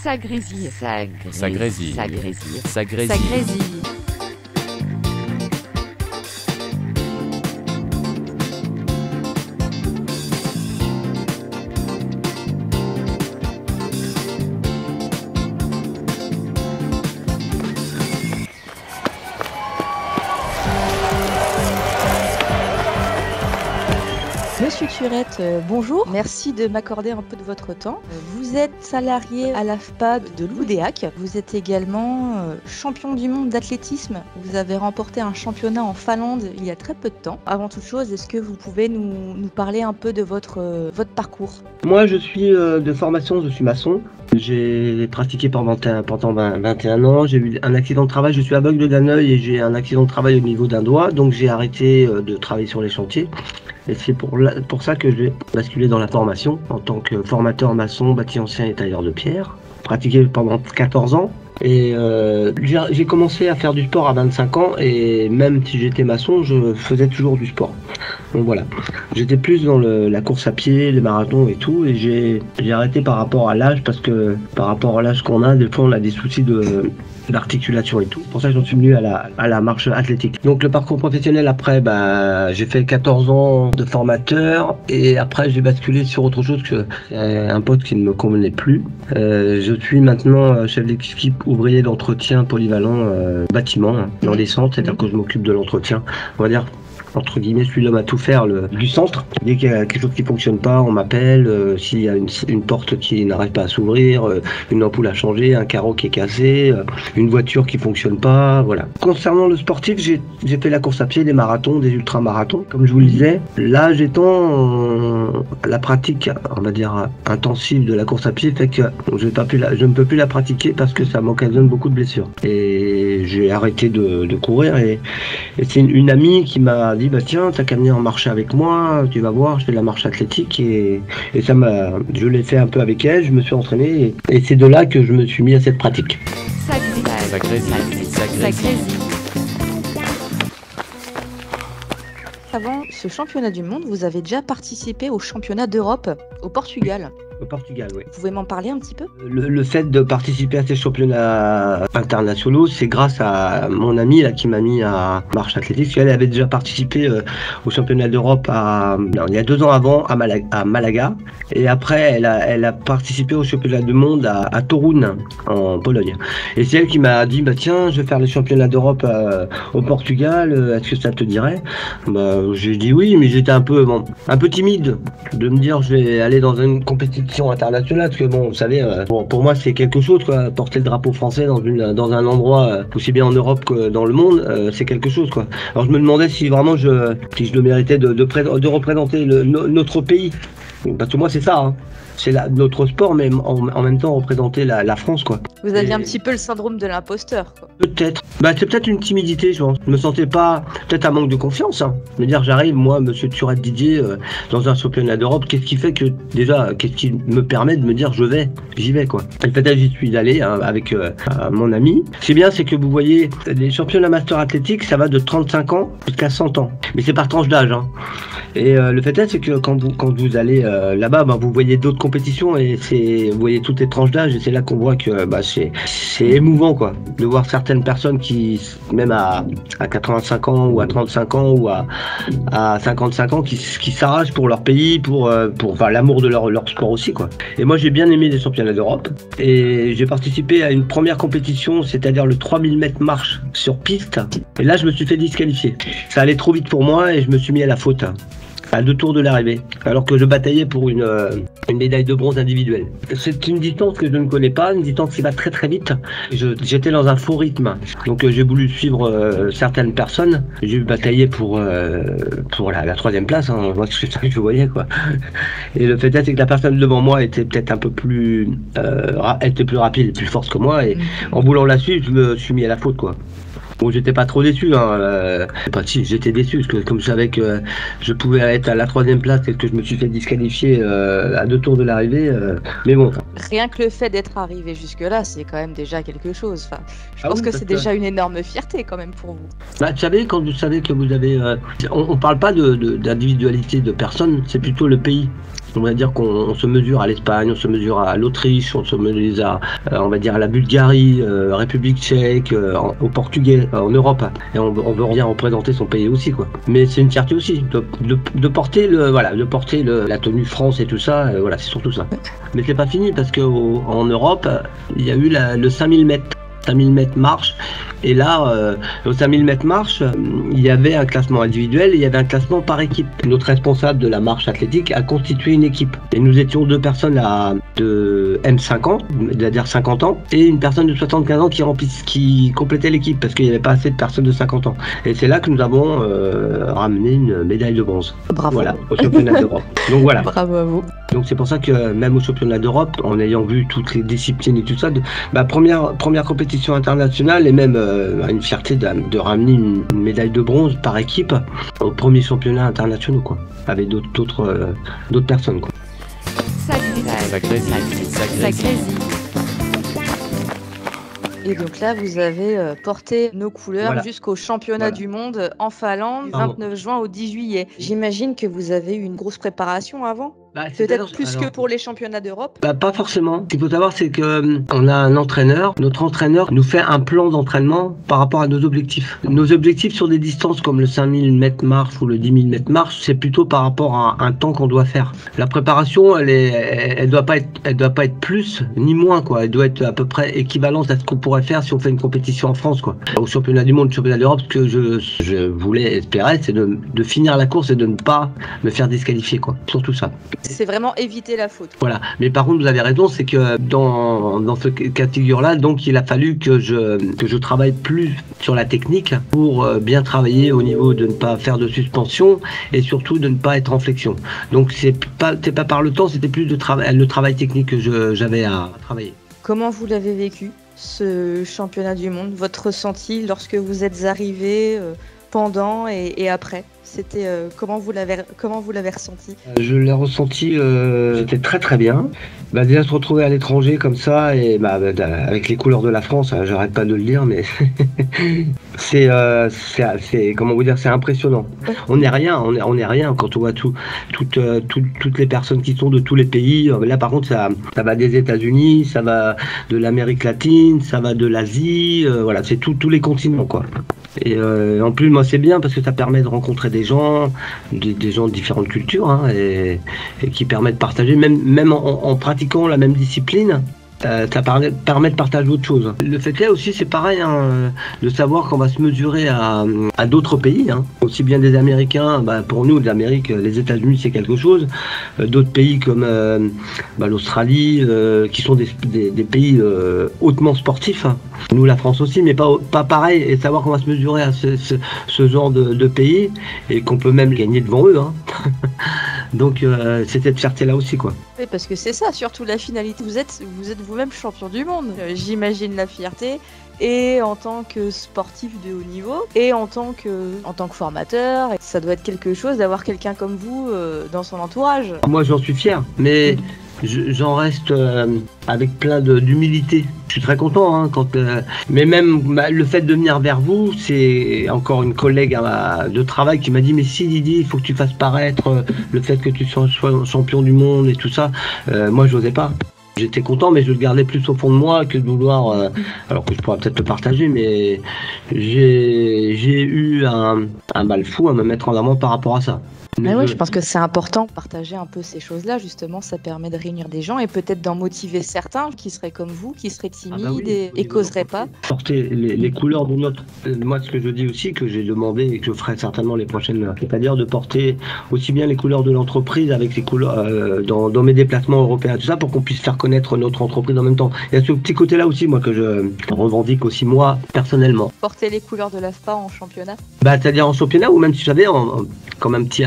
Ça grésille, ça grésille, Ça grésille. ça grésille, Ça grésille. ça grésille. Monsieur Turette, bonjour. Merci de m'accorder un peu de votre temps. Vous êtes salarié à l'AFPA de Loudéac. Vous êtes également champion du monde d'athlétisme. Vous avez remporté un championnat en Finlande il y a très peu de temps. Avant toute chose, est-ce que vous pouvez nous parler un peu de votre parcours? Moi, je suis de formation, je suis maçon. J'ai pratiqué pendant 21 ans. J'ai eu un accident de travail. Je suis aveugle d'un œil et j'ai un accident de travail au niveau d'un doigt. Donc, j'ai arrêté de travailler sur les chantiers. Et c'est pour ça que j'ai basculé dans la formation en tant que formateur maçon, bâti ancien et tailleur de pierre. Pratiqué pendant 14 ans. Et j'ai commencé à faire du sport à 25 ans et même si j'étais maçon, je faisais toujours du sport. Donc voilà, j'étais plus dans la course à pied, les marathons et tout, et j'ai arrêté par rapport à l'âge parce que par rapport à l'âge qu'on a, des fois on a des soucis d'articulation et tout. Pour ça, j'en suis venu à la marche athlétique. Donc le parcours professionnel après, j'ai fait 14 ans de formateur et après j'ai basculé sur autre chose que un poste qui ne me convenait plus. Je suis maintenant chef d'équipe ouvrier d'entretien polyvalent bâtiment dans les centres, c'est-à-dire que je m'occupe de l'entretien, on va dire. Entre guillemets, je suis l'homme à tout faire du centre. Dès qu'il y a quelque chose qui fonctionne pas, on m'appelle. S'il y a une porte qui n'arrive pas à s'ouvrir, une ampoule à changer, un carreau qui est cassé, une voiture qui fonctionne pas, voilà. Concernant le sportif, j'ai fait la course à pied, des marathons, des ultramarathons. Comme je vous le disais, l'âge étant la pratique, on va dire intensive de la course à pied, fait que je ne peux plus la pratiquer parce que ça m'occasionne beaucoup de blessures. Et j'ai arrêté de courir et c'est une amie qui m'a dit tiens, t'as qu'à venir en marcher avec moi, tu vas voir, je fais de la marche athlétique et je l'ai fait un peu avec elle, je me suis entraîné et c'est de là que je me suis mis à cette pratique. Ça grésille, Ça grésille. Ça ça grésille. grésille. Avant ce championnat du monde, vous avez déjà participé au championnat d'Europe au Portugal. Au Portugal, oui. Vous pouvez m'en parler un petit peu? Le fait de participer à ces championnats internationaux, c'est grâce à mon amie là, qui m'a mis à marche athlétique. Elle avait déjà participé au championnat d'Europe il y a 2 ans avant à Malaga. Et après, elle a participé au championnat du monde à Toruń, en Pologne. Et c'est elle qui m'a dit, tiens, je vais faire les championnats d'Europe au Portugal, est-ce que ça te dirait? J'ai dit oui, mais j'étais un peu timide de me dire, je vais aller dans une compétition internationale, parce que vous savez, pour moi c'est quelque chose quoi, porter le drapeau français dans un endroit aussi bien en Europe que dans le monde, c'est quelque chose quoi. Alors je me demandais si vraiment si je le méritais de représenter notre pays, parce que moi c'est ça, hein. C'est notre sport, mais en même temps représenter la France quoi. Vous aviez un petit peu le syndrome de l'imposteur, quoi. Peut-être. C'est peut-être une timidité, je pense. Je me sentais pas, peut-être un manque de confiance. Hein. Me dire, j'arrive, moi, monsieur Turette Didier, dans un championnat d'Europe, qu'est-ce qui fait que, déjà, qu'est-ce qui me permet de me dire, j'y vais, quoi. Et peut-être j'y suis allé avec mon ami. Ce qui est bien, c'est que vous voyez, les championnats master athlétiques, ça va de 35 ans jusqu'à 100 ans. Mais c'est par tranche d'âge, hein. Et le fait est, c'est que quand vous allez là-bas, vous voyez d'autres compétitions et vous voyez toutes les tranches d'âge et c'est là qu'on voit que c'est émouvant quoi, de voir certaines personnes qui, même à 85 ans ou à 35 ans ou à 55 ans, qui s'arrachent pour leur pays, pour l'amour de leur sport aussi quoi. Et moi j'ai bien aimé les championnats d'Europe et j'ai participé à une première compétition, c'est-à-dire le 3000 mètres marche sur piste. Et là je me suis fait disqualifier. Ça allait trop vite pour moi et je me suis mis à la faute. À 2 tours de l'arrivée, alors que je bataillais pour une médaille de bronze individuelle. C'est une distance que je ne connais pas, une distance qui va très très vite. J'étais dans un faux rythme, donc j'ai voulu suivre certaines personnes. J'ai bataillé pour la 3e place, hein. Moi c'est ça que je voyais quoi. Et le fait est, c'est que la personne devant moi était peut-être un peu plus, était plus rapide, plus forte que moi, et en voulant la suivre, je me suis mis à la faute quoi. Bon, j'étais pas trop déçu, hein. J'étais déçu parce que comme je savais que je pouvais être à la 3e place et que je me suis fait disqualifier à 2 tours de l'arrivée, mais bon. Rien que le fait d'être arrivé jusque-là, c'est quand même déjà quelque chose. Enfin, je Ah pense oui, que parce c'est que- déjà une énorme fierté quand même pour vous. Vous savez, quand vous savez que vous avez, on parle pas d'individualité de personne, c'est plutôt le pays. On va dire qu'on se mesure à l'Espagne, on se mesure à l'Autriche, on se mesure à, on va dire à la Bulgarie, République tchèque, au Portugais, en Europe. Et on veut bien représenter son pays aussi, quoi. Mais c'est une fierté aussi de porter la tenue France et tout ça. Voilà, c'est surtout ça. Mais c'est pas fini parce que en Europe, il y a eu le 5000 mètres. 5000 mètres marche, et là au 5000 mètres marche il y avait un classement individuel et il y avait un classement par équipe. Notre responsable de la marche athlétique a constitué une équipe et nous étions deux personnes de M50, c'est-à-dire 50 ans, et une personne de 75 ans qui complétait l'équipe parce qu'il n'y avait pas assez de personnes de 50 ans, et c'est là que nous avons ramené une médaille de bronze. Bravo. Voilà, au championnat d'Europe. Donc voilà. Bravo à vous. Donc c'est pour ça que même au championnat d'Europe, en ayant vu toutes les disciplines et tout ça, première compétition internationale, et même une fierté de ramener une médaille de bronze par équipe au premier championnat international, quoi, avec d'autres personnes, quoi. Sacré. Et donc là, vous avez porté nos couleurs Voilà. jusqu'au championnat du monde en Finlande, Pardon. 29 juin au 10 juillet. J'imagine que vous avez eu une grosse préparation avant. C'est Peut-être plus que pour les championnats d'Europe. Pas forcément. Ce qu'il faut savoir, c'est que on a un entraîneur. Notre entraîneur nous fait un plan d'entraînement par rapport à nos objectifs. Nos objectifs sur des distances comme le 5000 mètres marche ou le 10 000 mètres marche, c'est plutôt par rapport à un temps qu'on doit faire. La préparation, elle doit pas être plus ni moins, quoi. Elle doit être à peu près équivalente à ce qu'on pourrait faire si on fait une compétition en France, quoi. Au championnat du monde, championnat d'Europe, ce que je voulais espérer, c'est de finir la course et de ne pas me faire disqualifier, quoi. Surtout ça. C'est vraiment éviter la faute. Voilà. Mais par contre, vous avez raison, c'est que dans ce cas de figure-là, donc il a fallu que je travaille plus sur la technique pour bien travailler au niveau de ne pas faire de suspension et surtout de ne pas être en flexion. Donc c'est pas par le temps, c'était plus le travail technique que j'avais à travailler. Comment vous l'avez vécu, ce championnat du monde? Votre ressenti lorsque vous êtes arrivé, pendant et après? C'était comment vous l'avez ressenti? Je l'ai ressenti, j'étais très très bien. Déjà se retrouver à l'étranger comme ça et avec les couleurs de la France, j'arrête pas de le dire, mais c'est comment vous dire, c'est impressionnant. On n'est rien quand on voit toutes les personnes qui sont de tous les pays. Là par contre ça va des États-Unis, ça va de l'Amérique latine, ça va de l'Asie, voilà, c'est tous les continents, quoi. Et en plus, moi, c'est bien parce que ça permet de rencontrer des gens de différentes cultures, hein, et qui permettent de partager, même en pratiquant la même discipline. Ça permet de partager autre chose. Le fait est aussi, c'est pareil, hein, de savoir qu'on va se mesurer à d'autres pays, hein. Aussi bien des Américains, pour nous, l'Amérique, les États-Unis, c'est quelque chose. D'autres pays comme l'Australie, qui sont des pays hautement sportifs, hein. Nous, la France aussi, mais pas pareil. Et savoir qu'on va se mesurer à ce genre de pays et qu'on peut même gagner devant eux, hein. Donc c'est cette fierté-là aussi, quoi. Oui, parce que c'est ça, surtout la finalité. Vous êtes vous-même champion du monde. J'imagine la fierté, et en tant que sportif de haut niveau, et en tant que formateur. Et ça doit être quelque chose d'avoir quelqu'un comme vous dans son entourage. Moi, j'en suis fier, mais j'en reste avec plein d'humilité. Je suis très content, hein, mais même le fait de venir vers vous, c'est encore une collègue de travail qui m'a dit: mais si Didier, il faut que tu fasses paraître le fait que tu sois champion du monde et tout ça. Moi, je n'osais pas. J'étais content, mais je le gardais plus au fond de moi que de vouloir, alors que je pourrais peut-être le partager, mais j'ai eu un mal fou à me mettre en avant par rapport à ça. Mais ouais, je pense que c'est important de partager un peu ces choses-là, justement, ça permet de réunir des gens et peut-être d'en motiver certains qui seraient comme vous, qui seraient timides et causeraient pas. Porter les couleurs de notre... Moi, ce que je dis aussi, que j'ai demandé et que je ferai certainement les prochaines, c'est-à-dire de porter aussi bien les couleurs de l'entreprise avec les couleurs dans mes déplacements européens, tout ça, pour qu'on puisse faire connaître notre entreprise en même temps. Il y a ce petit côté-là aussi, moi, que je revendique aussi, moi, personnellement. Porter les couleurs de l'AFPA en championnat? C'est-à-dire en championnat, ou même, si vous savez, comme un petit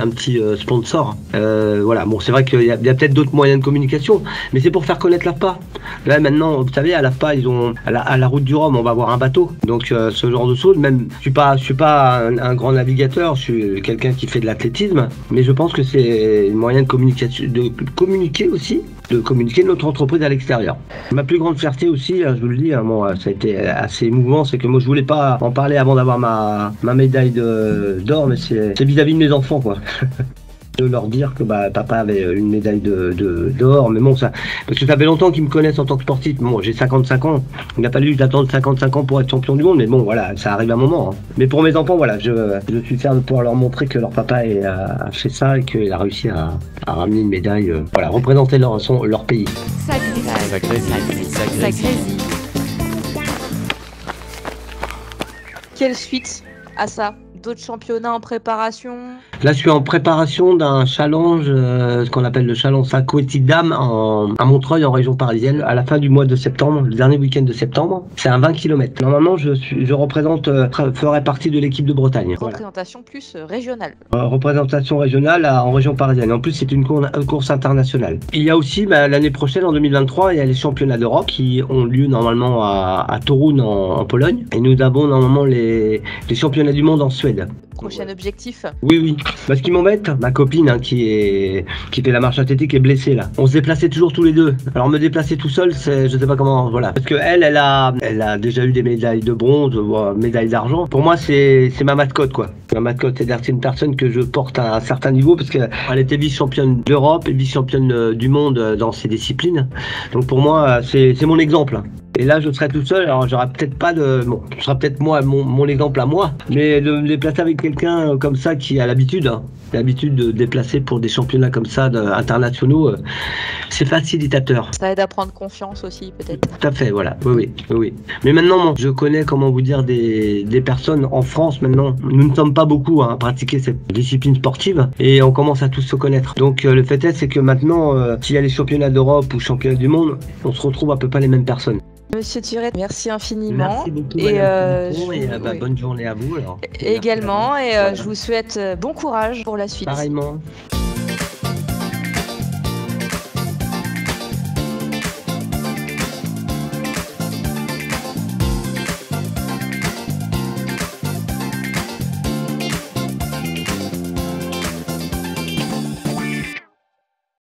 sponsor. Voilà, bon, c'est vrai qu'il y a peut-être d'autres moyens de communication, mais c'est pour faire connaître l'AFPA. Là, maintenant, vous savez, à l'AFPA, ils ont, à la route du Rhum, on va avoir un bateau. Donc, ce genre de choses, même, je suis pas un grand navigateur, je suis quelqu'un qui fait de l'athlétisme, mais je pense que c'est un moyen de communication, de communiquer aussi, de communiquer notre entreprise à l'extérieur. Ma plus grande fierté aussi, je vous le dis, bon, ça a été assez émouvant, c'est que moi je voulais pas en parler avant d'avoir ma médaille d'or, mais c'est vis-à-vis de mes enfants, quoi. de leur dire que papa avait une médaille d'or, mais bon, ça, parce que ça fait longtemps qu'ils me connaissent en tant que sportif. Bon, j'ai 55 ans, il n'a pas fallu que j'attende 55 ans pour être champion du monde, mais bon, voilà, ça arrive à un moment. Hein. Mais pour mes enfants, voilà, je suis fier de pouvoir leur montrer que leur papa a fait ça et qu'il a réussi à ramener une médaille, voilà, représenter leur pays. Sacré. Quelle suite à ça? D'autres championnats en préparation? Là, je suis en préparation d'un challenge, ce qu'on appelle le challenge Aquatic Dam à Montreuil, en région parisienne, à la fin du mois de septembre, le dernier week-end de septembre. C'est un 20 km. Normalement, je ferai partie de l'équipe de Bretagne. Représentation plus régionale. Représentation régionale en région parisienne. En plus, c'est une course internationale. Il y a aussi, l'année prochaine, en 2023, il y a les championnats d'Europe qui ont lieu normalement à Toruń, en Pologne. Et nous avons normalement les championnats du monde en Suède. Prochain objectif? Oui. Ce qui m'embête, ma copine qui fait la marche athlétique est blessée là. On se déplaçait toujours tous les deux. Alors me déplacer tout seul, je sais pas comment, voilà. Parce que elle a déjà eu des médailles de bronze, médailles d'argent. Pour moi, c'est ma mascotte quoi. Ma mascotte, c'est une personne que je porte à un certain niveau parce qu'elle était vice-championne d'Europe et vice-championne du monde dans ses disciplines. Donc pour moi, c'est mon exemple. Et là, je serai tout seul, alors j'aurai peut-être pas de... Bon, ce sera peut-être moi, mon exemple à moi, mais de me déplacer avec quelqu'un comme ça qui a l'habitude de déplacer pour des championnats comme ça, internationaux, c'est facilitateur. Ça aide à prendre confiance aussi, peut-être. Tout à fait, voilà, oui. Mais maintenant, je connais, comment vous dire, des personnes en France maintenant. Nous ne sommes pas beaucoup à pratiquer cette discipline sportive et on commence à tous se connaître. Donc le fait est, c'est que maintenant, s'il y a les championnats d'Europe ou championnats du monde, on se retrouve à peu près les mêmes personnes. Monsieur Thuret, merci infiniment. Merci beaucoup. Bonne journée à vous. Alors. Également, et je vous souhaite bon courage pour la suite. Pareillement.